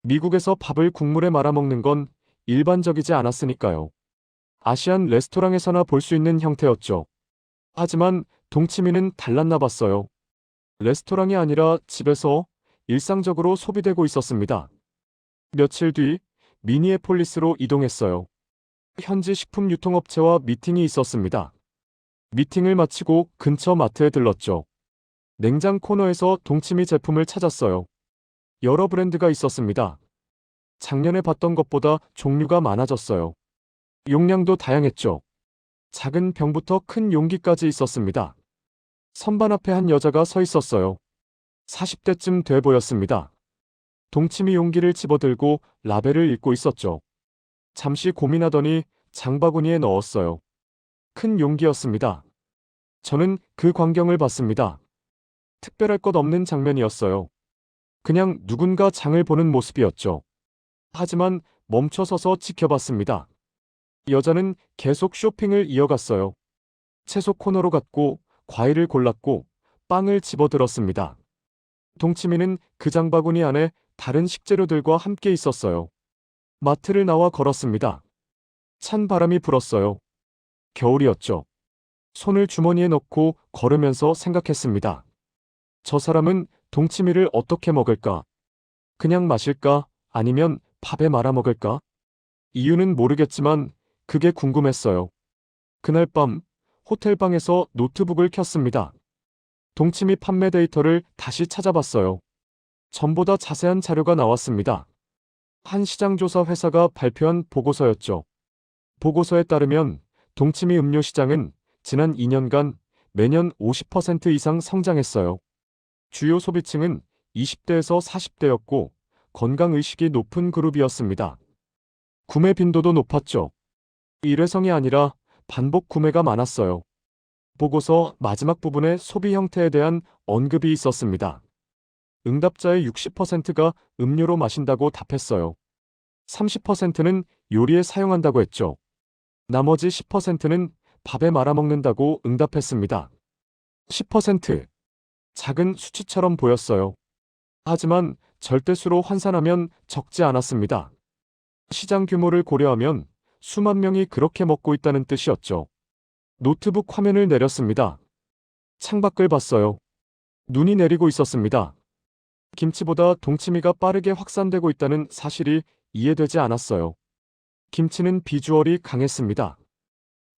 미국에서 밥을 국물에 말아먹는 건 일반적이지 않았으니까요. 아시안 레스토랑에서나 볼 수 있는 형태였죠. 하지만 동치미는 달랐나 봤어요. 레스토랑이 아니라 집에서 일상적으로 소비되고 있었습니다. 며칠 뒤 미니애폴리스로 이동했어요. 현지 식품 유통업체와 미팅이 있었습니다. 미팅을 마치고 근처 마트에 들렀죠. 냉장 코너에서 동치미 제품을 찾았어요. 여러 브랜드가 있었습니다. 작년에 봤던 것보다 종류가 많아졌어요. 용량도 다양했죠. 작은 병부터 큰 용기까지 있었습니다. 선반 앞에 한 여자가 서 있었어요. 40대쯤 돼 보였습니다. 동치미 용기를 집어들고 라벨을 읽고 있었죠. 잠시 고민하더니 장바구니에 넣었어요. 큰 용기였습니다. 저는 그 광경을 봤습니다. 특별할 것 없는 장면이었어요. 그냥 누군가 장을 보는 모습이었죠. 하지만 멈춰서서 지켜봤습니다. 여자는 계속 쇼핑을 이어갔어요. 채소 코너로 갔고, 과일을 골랐고, 빵을 집어들었습니다. 동치미는 그 장바구니 안에 다른 식재료들과 함께 있었어요. 마트를 나와 걸었습니다. 찬 바람이 불었어요. 겨울이었죠. 손을 주머니에 넣고 걸으면서 생각했습니다. 저 사람은 동치미를 어떻게 먹을까? 그냥 마실까? 아니면 밥에 말아 먹을까? 이유는 모르겠지만 그게 궁금했어요. 그날 밤 호텔방에서 노트북을 켰습니다. 동치미 판매 데이터를 다시 찾아봤어요. 전보다 자세한 자료가 나왔습니다. 한 시장조사 회사가 발표한 보고서였죠. 보고서에 따르면 동치미 음료 시장은 지난 2년간 매년 50% 이상 성장했어요. 주요 소비층은 20대에서 40대였고 건강의식이 높은 그룹이었습니다. 구매 빈도도 높았죠. 일회성이 아니라 반복 구매가 많았어요. 보고서 마지막 부분에 소비 형태에 대한 언급이 있었습니다. 응답자의 60%가 음료로 마신다고 답했어요. 30%는 요리에 사용한다고 했죠. 나머지 10%는 밥에 말아 먹는다고 응답했습니다. 10%. 작은 수치처럼 보였어요. 하지만 절대수로 환산하면 적지 않았습니다. 시장 규모를 고려하면 수만 명이 그렇게 먹고 있다는 뜻이었죠. 노트북 화면을 내렸습니다. 창밖을 봤어요. 눈이 내리고 있었습니다. 김치보다 동치미가 빠르게 확산되고 있다는 사실이 이해되지 않았어요. 김치는 비주얼이 강했습니다.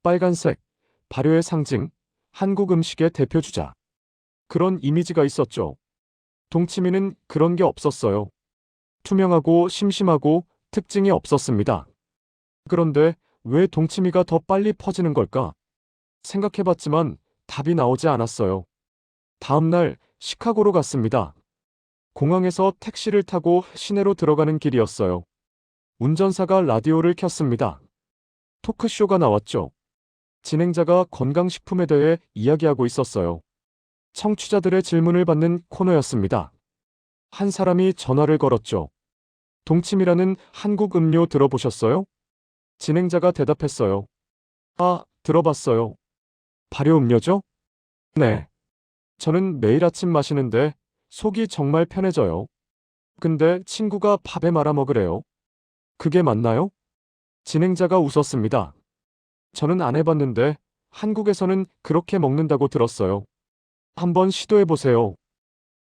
빨간색, 발효의 상징, 한국 음식의 대표주자. 그런 이미지가 있었죠. 동치미는 그런 게 없었어요. 투명하고 심심하고 특징이 없었습니다. 그런데 왜 동치미가 더 빨리 퍼지는 걸까? 생각해봤지만 답이 나오지 않았어요. 다음 날 시카고로 갔습니다. 공항에서 택시를 타고 시내로 들어가는 길이었어요. 운전사가 라디오를 켰습니다. 토크쇼가 나왔죠. 진행자가 건강식품에 대해 이야기하고 있었어요. 청취자들의 질문을 받는 코너였습니다. 한 사람이 전화를 걸었죠. 동치미라는 한국 음료 들어보셨어요? 진행자가 대답했어요. 아, 들어봤어요. 발효 음료죠? 네. 저는 매일 아침 마시는데 속이 정말 편해져요. 근데 친구가 밥에 말아 먹으래요. 그게 맞나요? 진행자가 웃었습니다. 저는 안 해봤는데 한국에서는 그렇게 먹는다고 들었어요. 한번 시도해보세요.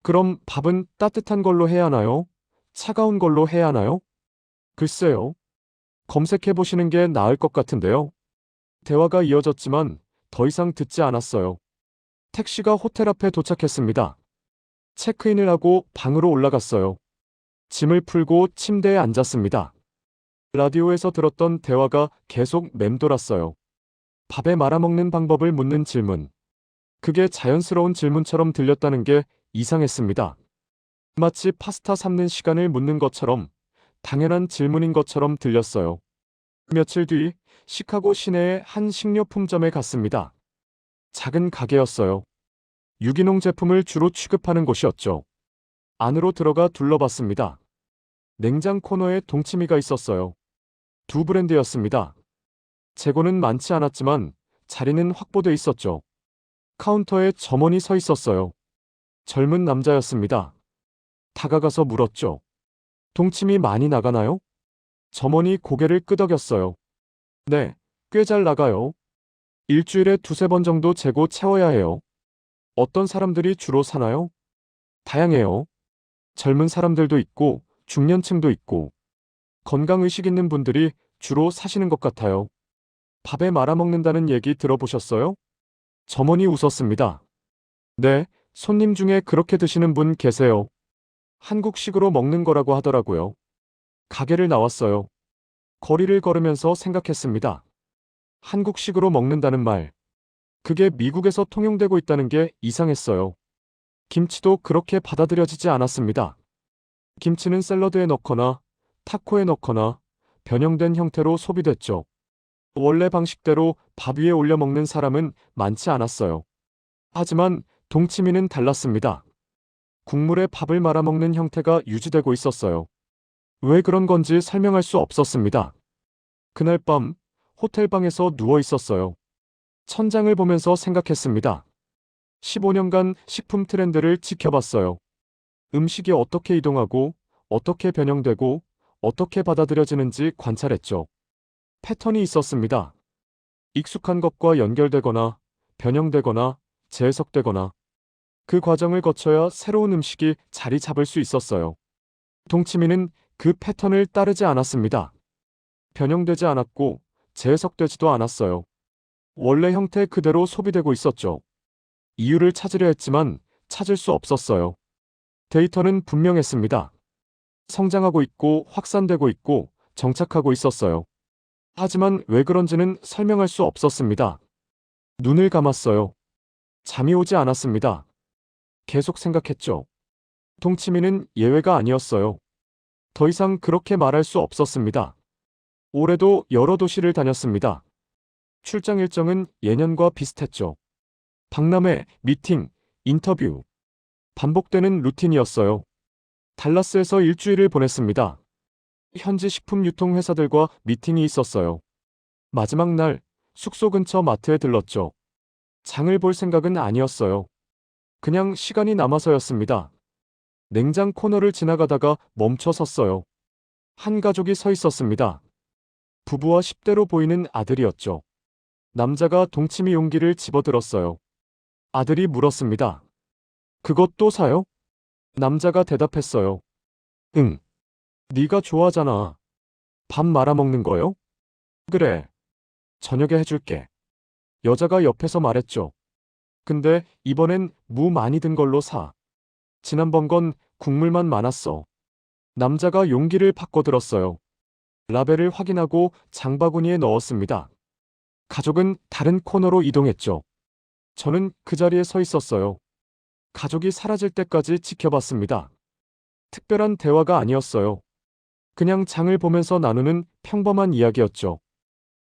그럼 밥은 따뜻한 걸로 해야 하나요? 차가운 걸로 해야 하나요? 글쎄요. 검색해보시는 게 나을 것 같은데요. 대화가 이어졌지만 더 이상 듣지 않았어요. 택시가 호텔 앞에 도착했습니다. 체크인을 하고 방으로 올라갔어요. 짐을 풀고 침대에 앉았습니다. 라디오에서 들었던 대화가 계속 맴돌았어요. 밥에 말아먹는 방법을 묻는 질문. 그게 자연스러운 질문처럼 들렸다는 게 이상했습니다. 마치 파스타 삶는 시간을 묻는 것처럼 당연한 질문인 것처럼 들렸어요. 며칠 뒤 시카고 시내의 한 식료품점에 갔습니다. 작은 가게였어요. 유기농 제품을 주로 취급하는 곳이었죠. 안으로 들어가 둘러봤습니다. 냉장 코너에 동치미가 있었어요. 두 브랜드였습니다. 재고는 많지 않았지만 자리는 확보돼 있었죠. 카운터에 점원이 서 있었어요. 젊은 남자였습니다. 다가가서 물었죠. 동치미 많이 나가나요? 점원이 고개를 끄덕였어요. 네, 꽤 잘 나가요. 일주일에 두세 번 정도 재고 채워야 해요. 어떤 사람들이 주로 사나요? 다양해요. 젊은 사람들도 있고 중년층도 있고 건강의식 있는 분들이 주로 사시는 것 같아요. 밥에 말아먹는다는 얘기 들어보셨어요? 점원이 웃었습니다. 네, 손님 중에 그렇게 드시는 분 계세요. 한국식으로 먹는 거라고 하더라고요. 가게를 나왔어요. 거리를 걸으면서 생각했습니다. 한국식으로 먹는다는 말. 그게 미국에서 통용되고 있다는 게 이상했어요. 김치도 그렇게 받아들여지지 않았습니다. 김치는 샐러드에 넣거나 타코에 넣거나 변형된 형태로 소비됐죠. 원래 방식대로 밥 위에 올려 먹는 사람은 많지 않았어요. 하지만 동치미는 달랐습니다. 국물에 밥을 말아먹는 형태가 유지되고 있었어요. 왜 그런 건지 설명할 수 없었습니다. 그날 밤 호텔 방에서 누워 있었어요. 천장을 보면서 생각했습니다. 15년간 식품 트렌드를 지켜봤어요. 음식이 어떻게 이동하고, 어떻게 변형되고, 어떻게 받아들여지는지 관찰했죠. 패턴이 있었습니다. 익숙한 것과 연결되거나, 변형되거나, 재해석되거나, 그 과정을 거쳐야 새로운 음식이 자리 잡을 수 있었어요. 동치미는 그 패턴을 따르지 않았습니다. 변형되지 않았고, 재해석되지도 않았어요. 원래 형태 그대로 소비되고 있었죠. 이유를 찾으려 했지만 찾을 수 없었어요. 데이터는 분명했습니다. 성장하고 있고 확산되고 있고 정착하고 있었어요. 하지만 왜 그런지는 설명할 수 없었습니다. 눈을 감았어요. 잠이 오지 않았습니다. 계속 생각했죠. 동치미는 예외가 아니었어요. 더 이상 그렇게 말할 수 없었습니다. 올해도 여러 도시를 다녔습니다. 출장 일정은 예년과 비슷했죠. 박람회, 미팅, 인터뷰. 반복되는 루틴이었어요. 달라스에서 일주일을 보냈습니다. 현지 식품 유통 회사들과 미팅이 있었어요. 마지막 날 숙소 근처 마트에 들렀죠. 장을 볼 생각은 아니었어요. 그냥 시간이 남아서였습니다. 냉장 코너를 지나가다가 멈춰 섰어요. 한 가족이 서 있었습니다. 부부와 10대로 보이는 아들이었죠. 남자가 동치미 용기를 집어들었어요. 아들이 물었습니다. 그것도 사요? 남자가 대답했어요. 응. 네가 좋아하잖아. 밥 말아먹는 거요? 그래. 저녁에 해줄게. 여자가 옆에서 말했죠. 근데 이번엔 무 많이 든 걸로 사. 지난번 건 국물만 많았어. 남자가 용기를 바꿔들었어요. 라벨을 확인하고 장바구니에 넣었습니다. 가족은 다른 코너로 이동했죠. 저는 그 자리에 서 있었어요. 가족이 사라질 때까지 지켜봤습니다. 특별한 대화가 아니었어요. 그냥 장을 보면서 나누는 평범한 이야기였죠.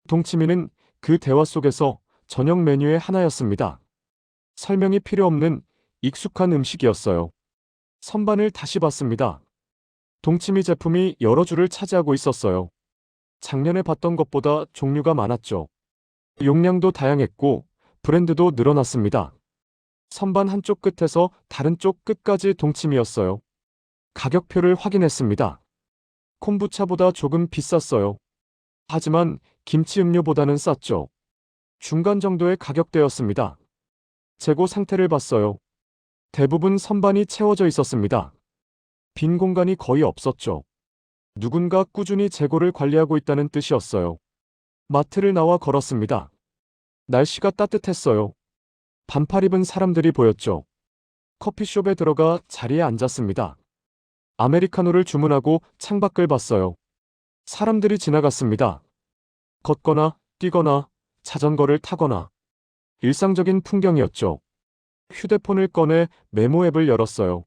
동치미는 그 대화 속에서 저녁 메뉴의 하나였습니다. 설명이 필요 없는 익숙한 음식이었어요. 선반을 다시 봤습니다. 동치미 제품이 여러 줄을 차지하고 있었어요. 작년에 봤던 것보다 종류가 많았죠. 용량도 다양했고 브랜드도 늘어났습니다. 선반 한쪽 끝에서 다른 쪽 끝까지 동치미였어요. 가격표를 확인했습니다. 콤부차보다 조금 비쌌어요. 하지만 김치 음료보다는 쌌죠. 중간 정도의 가격대였습니다. 재고 상태를 봤어요. 대부분 선반이 채워져 있었습니다. 빈 공간이 거의 없었죠. 누군가 꾸준히 재고를 관리하고 있다는 뜻이었어요. 마트를 나와 걸었습니다. 날씨가 따뜻했어요. 반팔 입은 사람들이 보였죠. 커피숍에 들어가 자리에 앉았습니다. 아메리카노를 주문하고 창밖을 봤어요. 사람들이 지나갔습니다. 걷거나 뛰거나 자전거를 타거나 일상적인 풍경이었죠. 휴대폰을 꺼내 메모 앱을 열었어요.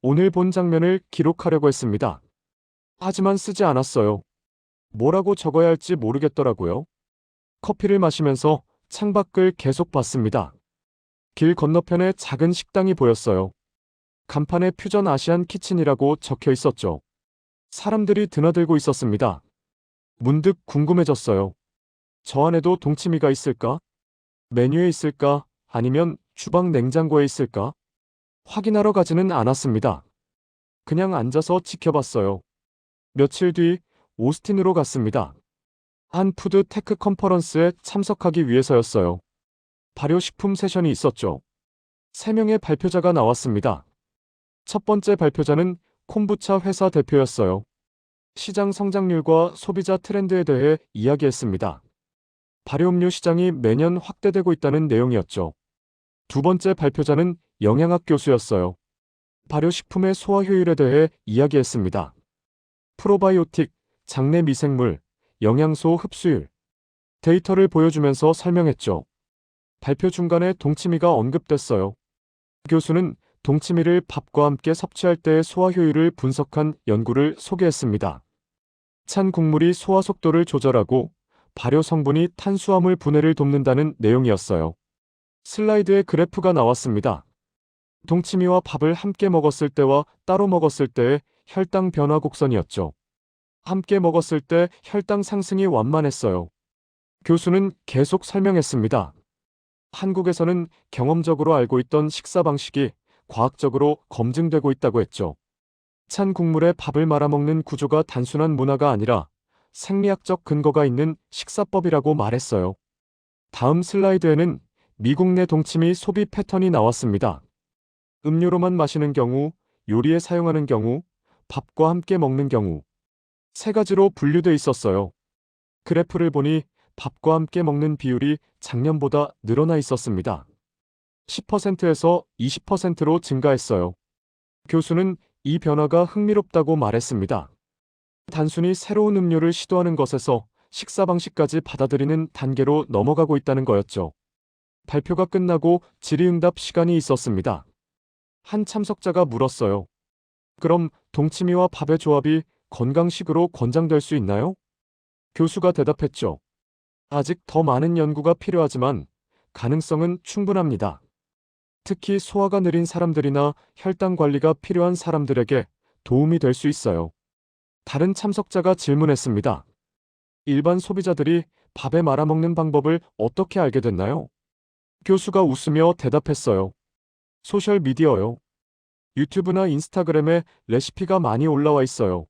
오늘 본 장면을 기록하려고 했습니다. 하지만 쓰지 않았어요. 뭐라고 적어야 할지 모르겠더라고요. 커피를 마시면서 창밖을 계속 봤습니다. 길 건너편에 작은 식당이 보였어요. 간판에 퓨전 아시안 키친이라고 적혀 있었죠. 사람들이 드나들고 있었습니다. 문득 궁금해졌어요. 저 안에도 동치미가 있을까? 메뉴에 있을까? 아니면 주방 냉장고에 있을까? 확인하러 가지는 않았습니다. 그냥 앉아서 지켜봤어요. 며칠 뒤 오스틴으로 갔습니다. 한 푸드 테크 컨퍼런스에 참석하기 위해서였어요. 발효식품 세션이 있었죠. 3명의 발표자가 나왔습니다. 첫 번째 발표자는 콤부차 회사 대표였어요. 시장 성장률과 소비자 트렌드에 대해 이야기했습니다. 발효음료 시장이 매년 확대되고 있다는 내용이었죠. 두 번째 발표자는 영양학 교수였어요. 발효식품의 소화 효율에 대해 이야기했습니다. 프로바이오틱, 장내 미생물, 영양소 흡수율, 데이터를 보여주면서 설명했죠. 발표 중간에 동치미가 언급됐어요. 교수는 동치미를 밥과 함께 섭취할 때의 소화 효율을 분석한 연구를 소개했습니다. 찬 국물이 소화 속도를 조절하고 발효 성분이 탄수화물 분해를 돕는다는 내용이었어요. 슬라이드에 그래프가 나왔습니다. 동치미와 밥을 함께 먹었을 때와 따로 먹었을 때의 혈당 변화 곡선이었죠. 함께 먹었을 때 혈당 상승이 완만했어요. 교수는 계속 설명했습니다. 한국에서는 경험적으로 알고 있던 식사 방식이 과학적으로 검증되고 있다고 했죠. 찬 국물에 밥을 말아먹는 구조가 단순한 문화가 아니라 생리학적 근거가 있는 식사법이라고 말했어요. 다음 슬라이드에는 미국 내 동치미 소비 패턴이 나왔습니다. 음료로만 마시는 경우, 요리에 사용하는 경우, 밥과 함께 먹는 경우, 세 가지로 분류돼 있었어요. 그래프를 보니 밥과 함께 먹는 비율이 작년보다 늘어나 있었습니다. 10%에서 20%로 증가했어요. 교수는 이 변화가 흥미롭다고 말했습니다. 단순히 새로운 음료를 시도하는 것에서 식사 방식까지 받아들이는 단계로 넘어가고 있다는 거였죠. 발표가 끝나고 질의응답 시간이 있었습니다. 한 참석자가 물었어요. 그럼 동치미와 밥의 조합이 건강식으로 권장될 수 있나요? 교수가 대답했죠. 아직 더 많은 연구가 필요하지만 가능성은 충분합니다. 특히 소화가 느린 사람들이나 혈당 관리가 필요한 사람들에게 도움이 될 수 있어요. 다른 참석자가 질문했습니다. 일반 소비자들이 밥에 말아먹는 방법을 어떻게 알게 됐나요? 교수가 웃으며 대답했어요. 소셜미디어요. 유튜브나 인스타그램에 레시피가 많이 올라와 있어요.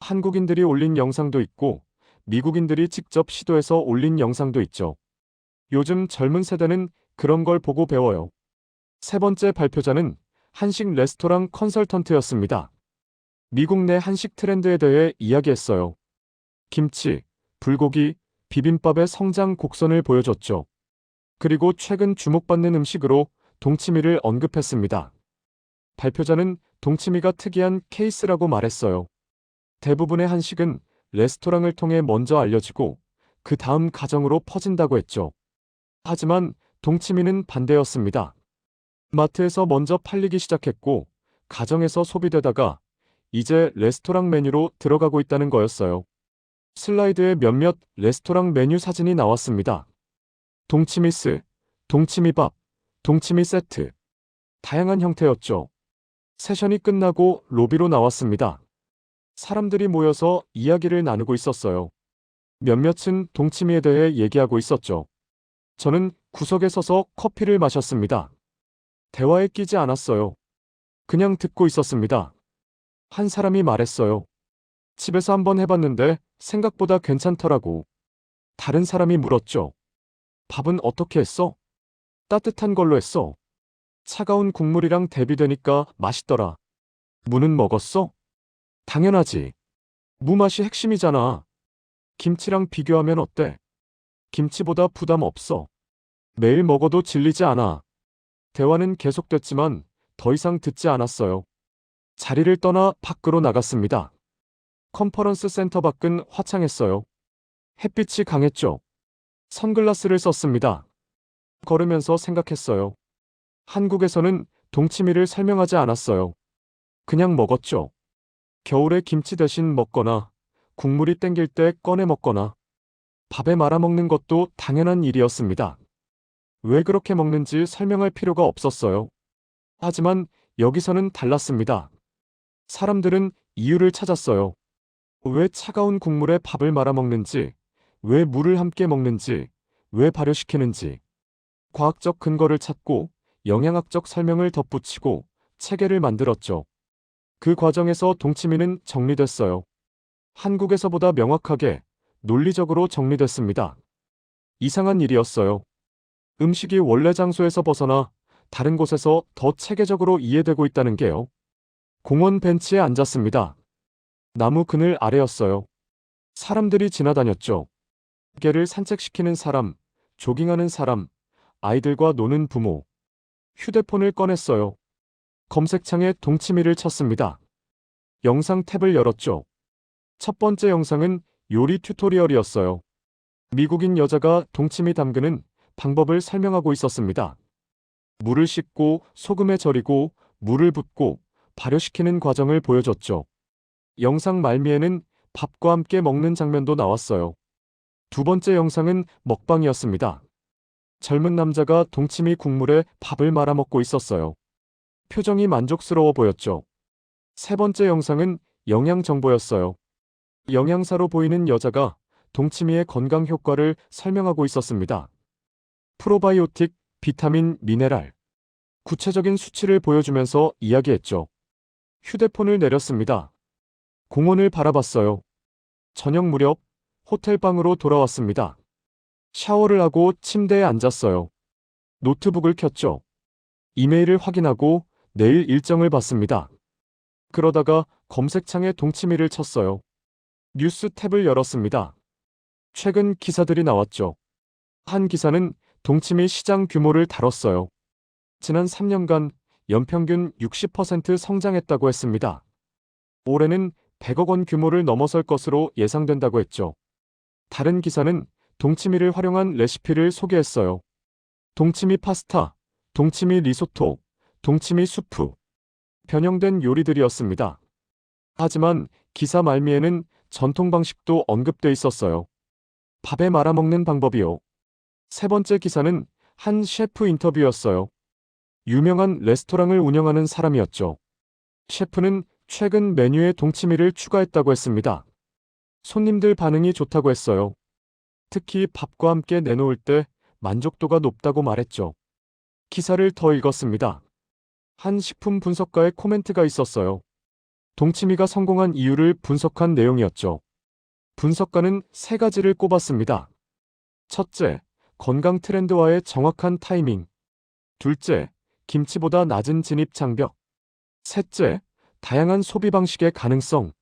한국인들이 올린 영상도 있고 미국인들이 직접 시도해서 올린 영상도 있죠. 요즘 젊은 세대는 그런 걸 보고 배워요. 세 번째 발표자는 한식 레스토랑 컨설턴트였습니다. 미국 내 한식 트렌드에 대해 이야기했어요. 김치, 불고기, 비빔밥의 성장 곡선을 보여줬죠. 그리고 최근 주목받는 음식으로 동치미를 언급했습니다. 발표자는 동치미가 특이한 케이스라고 말했어요. 대부분의 한식은 레스토랑을 통해 먼저 알려지고 그 다음 가정으로 퍼진다고 했죠. 하지만 동치미는 반대였습니다. 마트에서 먼저 팔리기 시작했고 가정에서 소비되다가 이제 레스토랑 메뉴로 들어가고 있다는 거였어요. 슬라이드에 몇몇 레스토랑 메뉴 사진이 나왔습니다. 동치미스, 동치미밥, 동치미 세트. 다양한 형태였죠. 세션이 끝나고 로비로 나왔습니다. 사람들이 모여서 이야기를 나누고 있었어요. 몇몇은 동치미에 대해 얘기하고 있었죠. 저는 구석에 서서 커피를 마셨습니다. 대화에 끼지 않았어요. 그냥 듣고 있었습니다. 한 사람이 말했어요. 집에서 한번 해봤는데 생각보다 괜찮더라고. 다른 사람이 물었죠. 밥은 어떻게 했어? 따뜻한 걸로 했어. 차가운 국물이랑 대비되니까 맛있더라. 무는 먹었어? 당연하지. 무 맛이 핵심이잖아. 김치랑 비교하면 어때? 김치보다 부담 없어. 매일 먹어도 질리지 않아. 대화는 계속됐지만 더 이상 듣지 않았어요. 자리를 떠나 밖으로 나갔습니다. 컨퍼런스 센터 밖은 화창했어요. 햇빛이 강했죠. 선글라스를 썼습니다. 걸으면서 생각했어요. 한국에서는 동치미를 설명하지 않았어요. 그냥 먹었죠. 겨울에 김치 대신 먹거나 국물이 땡길 때 꺼내 먹거나 밥에 말아 먹는 것도 당연한 일이었습니다. 왜 그렇게 먹는지 설명할 필요가 없었어요. 하지만 여기서는 달랐습니다. 사람들은 이유를 찾았어요. 왜 차가운 국물에 밥을 말아 먹는지, 왜 물을 함께 먹는지, 왜 발효시키는지. 과학적 근거를 찾고 영양학적 설명을 덧붙이고 체계를 만들었죠. 그 과정에서 동치미는 정리됐어요. 한국에서보다 명확하게, 논리적으로 정리됐습니다. 이상한 일이었어요. 음식이 원래 장소에서 벗어나 다른 곳에서 더 체계적으로 이해되고 있다는 게요. 공원 벤치에 앉았습니다. 나무 그늘 아래였어요. 사람들이 지나다녔죠. 개를 산책시키는 사람, 조깅하는 사람, 아이들과 노는 부모. 휴대폰을 꺼냈어요. 검색창에 동치미를 쳤습니다. 영상 탭을 열었죠. 첫 번째 영상은 요리 튜토리얼이었어요. 미국인 여자가 동치미 담그는 방법을 설명하고 있었습니다. 물을 씻고 소금에 절이고 물을 붓고 발효시키는 과정을 보여줬죠. 영상 말미에는 밥과 함께 먹는 장면도 나왔어요. 두 번째 영상은 먹방이었습니다. 젊은 남자가 동치미 국물에 밥을 말아 먹고 있었어요. 표정이 만족스러워 보였죠. 세 번째 영상은 영양 정보였어요. 영양사로 보이는 여자가 동치미의 건강 효과를 설명하고 있었습니다. 프로바이오틱, 비타민, 미네랄. 구체적인 수치를 보여주면서 이야기했죠. 휴대폰을 내렸습니다. 공원을 바라봤어요. 저녁 무렵 호텔방으로 돌아왔습니다. 샤워를 하고 침대에 앉았어요. 노트북을 켰죠. 이메일을 확인하고 내일 일정을 봤습니다. 그러다가 검색창에 동치미를 쳤어요. 뉴스 탭을 열었습니다. 최근 기사들이 나왔죠. 한 기사는 동치미 시장 규모를 다뤘어요. 지난 3년간 연평균 60% 성장했다고 했습니다. 올해는 100억 원 규모를 넘어설 것으로 예상된다고 했죠. 다른 기사는 동치미를 활용한 레시피를 소개했어요. 동치미 파스타, 동치미 리소토, 동치미 수프. 변형된 요리들이었습니다. 하지만 기사 말미에는 전통 방식도 언급돼 있었어요. 밥에 말아먹는 방법이요. 세 번째 기사는 한 셰프 인터뷰였어요. 유명한 레스토랑을 운영하는 사람이었죠. 셰프는 최근 메뉴에 동치미를 추가했다고 했습니다. 손님들 반응이 좋다고 했어요. 특히 밥과 함께 내놓을 때 만족도가 높다고 말했죠. 기사를 더 읽었습니다. 한 식품 분석가의 코멘트가 있었어요. 동치미가 성공한 이유를 분석한 내용이었죠. 분석가는 세 가지를 꼽았습니다. 첫째, 건강 트렌드와의 정확한 타이밍. 둘째, 김치보다 낮은 진입 장벽. 셋째, 다양한 소비 방식의 가능성.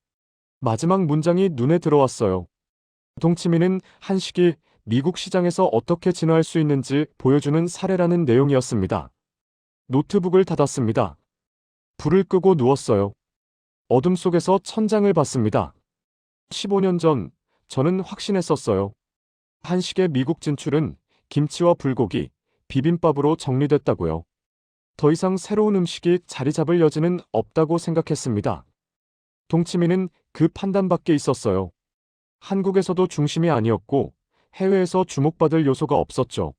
마지막 문장이 눈에 들어왔어요. 동치미는 한 시기 미국 시장에서 어떻게 진화할 수 있는지 보여주는 사례라는 내용이었습니다. 노트북을 닫았습니다. 불을 끄고 누웠어요. 어둠 속에서 천장을 봤습니다. 15년 전 저는 확신했었어요. 한식의 미국 진출은 김치와 불고기, 비빔밥으로 정리됐다고요. 더 이상 새로운 음식이 자리 잡을 여지는 없다고 생각했습니다. 동치미는 그 판단 밖에 있었어요. 한국에서도 중심이 아니었고 해외에서 주목받을 요소가 없었죠.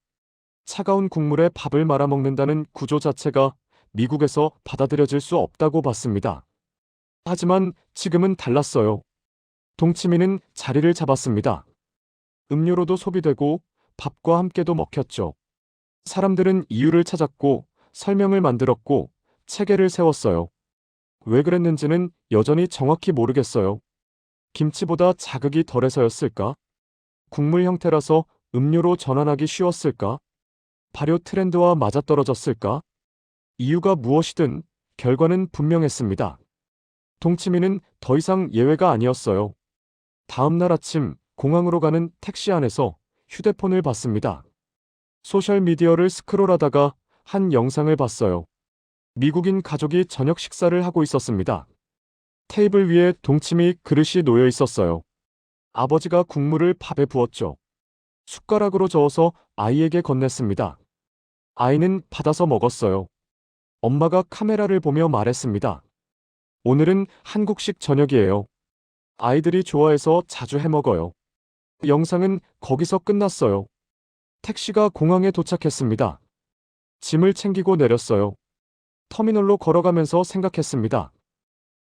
차가운 국물에 밥을 말아 먹는다는 구조 자체가 미국에서 받아들여질 수 없다고 봤습니다. 하지만 지금은 달랐어요. 동치미는 자리를 잡았습니다. 음료로도 소비되고 밥과 함께도 먹혔죠. 사람들은 이유를 찾았고 설명을 만들었고 체계를 세웠어요. 왜 그랬는지는 여전히 정확히 모르겠어요. 김치보다 자극이 덜해서였을까? 국물 형태라서 음료로 전환하기 쉬웠을까? 발효 트렌드와 맞아떨어졌을까? 이유가 무엇이든 결과는 분명했습니다. 동치미는 더 이상 예외가 아니었어요. 다음 날 아침 공항으로 가는 택시 안에서 휴대폰을 봤습니다. 소셜미디어를 스크롤하다가 한 영상을 봤어요. 미국인 가족이 저녁 식사를 하고 있었습니다. 테이블 위에 동치미 그릇이 놓여 있었어요. 아버지가 국물을 밥에 부었죠. 숟가락으로 저어서 아이에게 건넸습니다. 아이는 받아서 먹었어요. 엄마가 카메라를 보며 말했습니다. 오늘은 한국식 저녁이에요. 아이들이 좋아해서 자주 해 먹어요. 영상은 거기서 끝났어요. 택시가 공항에 도착했습니다. 짐을 챙기고 내렸어요. 터미널로 걸어가면서 생각했습니다.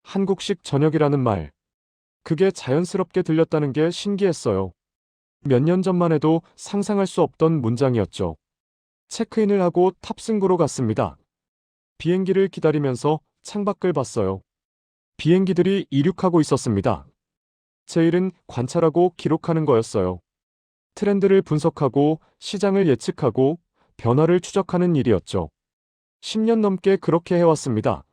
한국식 저녁이라는 말. 그게 자연스럽게 들렸다는 게 신기했어요. 몇 년 전만 해도 상상할 수 없던 문장이었죠. 체크인을 하고 탑승구로 갔습니다. 비행기를 기다리면서 창밖을 봤어요. 비행기들이 이륙하고 있었습니다. 제 일은 관찰하고 기록하는 거였어요. 트렌드를 분석하고 시장을 예측하고 변화를 추적하는 일이었죠. 10년 넘게 그렇게 해왔습니다.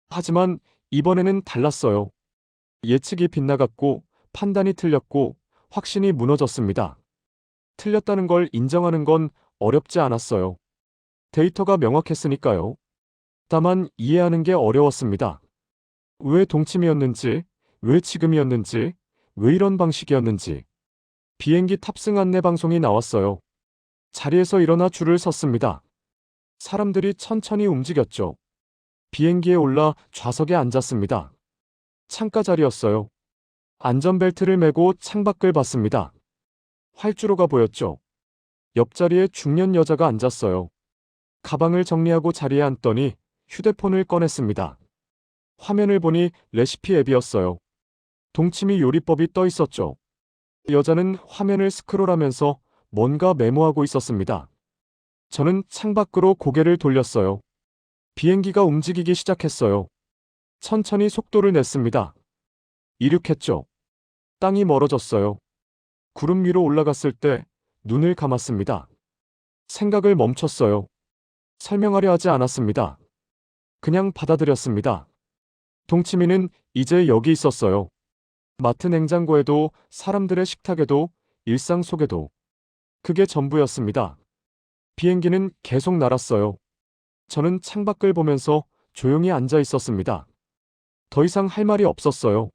하지만 이번에는 달랐어요. 예측이 빗나갔고 판단이 틀렸고 확신이 무너졌습니다. 틀렸다는 걸 인정하는 건 어렵지 않았어요. 데이터가 명확했으니까요. 다만 이해하는 게 어려웠습니다. 왜 동치미였는지, 왜 지금이었는지, 왜 이런 방식이었는지. 비행기 탑승 안내 방송이 나왔어요. 자리에서 일어나 줄을 섰습니다. 사람들이 천천히 움직였죠. 비행기에 올라 좌석에 앉았습니다. 창가 자리였어요. 안전벨트를 매고 창밖을 봤습니다. 활주로가 보였죠. 옆자리에 중년 여자가 앉았어요. 가방을 정리하고 자리에 앉더니 휴대폰을 꺼냈습니다. 화면을 보니 레시피 앱이었어요. 동치미 요리법이 떠 있었죠. 여자는 화면을 스크롤하면서 뭔가 메모하고 있었습니다. 저는 창밖으로 고개를 돌렸어요. 비행기가 움직이기 시작했어요. 천천히 속도를 냈습니다. 이륙했죠. 땅이 멀어졌어요. 구름 위로 올라갔을 때 눈을 감았습니다. 생각을 멈췄어요. 설명하려 하지 않았습니다. 그냥 받아들였습니다. 동치미는 이제 여기 있었어요. 마트 냉장고에도, 사람들의 식탁에도, 일상 속에도. 그게 전부였습니다. 비행기는 계속 날았어요. 저는 창밖을 보면서 조용히 앉아 있었습니다. 더 이상 할 말이 없었어요.